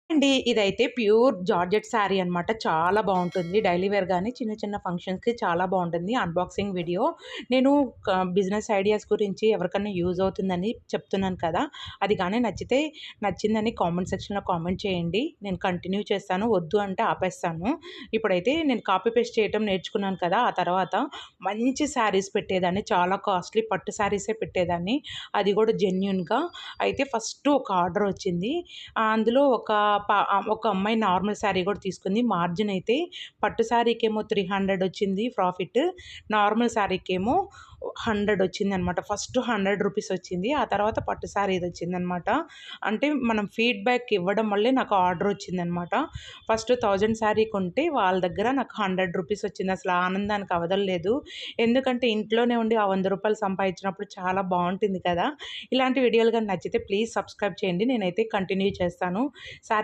అండి. ఇదైతే pure georgette sari అనమాట. చాలా బావుంటుంది. డైలీ వేర్ గాని, చిన్న చిన్న ఫంక్షన్స్‌కి చాలా బావుంటుంది. Unboxing video. నేను బిజినెస్ ఐడియాస్ గురించి ఎవరికన్నా యూజ్ అవుతుందని చెప్తున్నాను కదా! అది గాని నచ్చితే నచ్చిందని కామెంట్ సెక్షన్‌లో కామెంట్ చేయండి. నేను కంటిన్యూ చేస్తాను. వద్దు అంటే ఆపేస్తాను. ఇప్పుడైతే నేను కాపీ పేస్ట్ చేయటం నేర్చుకున్నాను కదా! ఆ తర్వాత మంచి శారీస్ పెట్టేదాన్ని. చాలా కాస్ట్‌లీ పట్టు శారీసే పెట్టేదాన్ని. అది కూడా జెన్యూన్‌గా. అయితే ఫస్ట్ ఒక ఆర్డర్ వచ్చింది. అందులో ఒక అమ్మాయి నార్మల్ శారీ గూడా తీసుకుంది. మార్జిన్ అయితే పట్టు శారీకేమో 300 వచ్చింది ప్రాఫిట్. నార్మల్ శారీకేమో 100 వచ్చిందనమాట. ఫస్ట్ రూ. 100 వచ్చింది. ఆ తర్వాత పట్టు శారీదొచ్చిందనమాట. అంటే మనం ఫీడ్‌బ్యాక్ ఇవ్వడం వల్లే నాకు ఆర్డర్ వచ్చిందనమాట. ఫస్ట్ 1000 శారీ కొంటే వాళ్ళ దగ్గర నాకు రూ. 100 వచ్చింది. అసలు ఆ ఆనందానికి అవధులు. ఎందుకంటే ఇంట్లోనే ఉండి ఆ రూ. 100 సంపాదించినప్పుడు చాలా బావుంటుంది కదా! ఇలాంటి వీడియోలు గాని నచ్చితే ప్లీజ్ సబ్స్క్రైబ్ చేయండి. నేనైతే కంటిన్యూ చేస్తాను. శారీ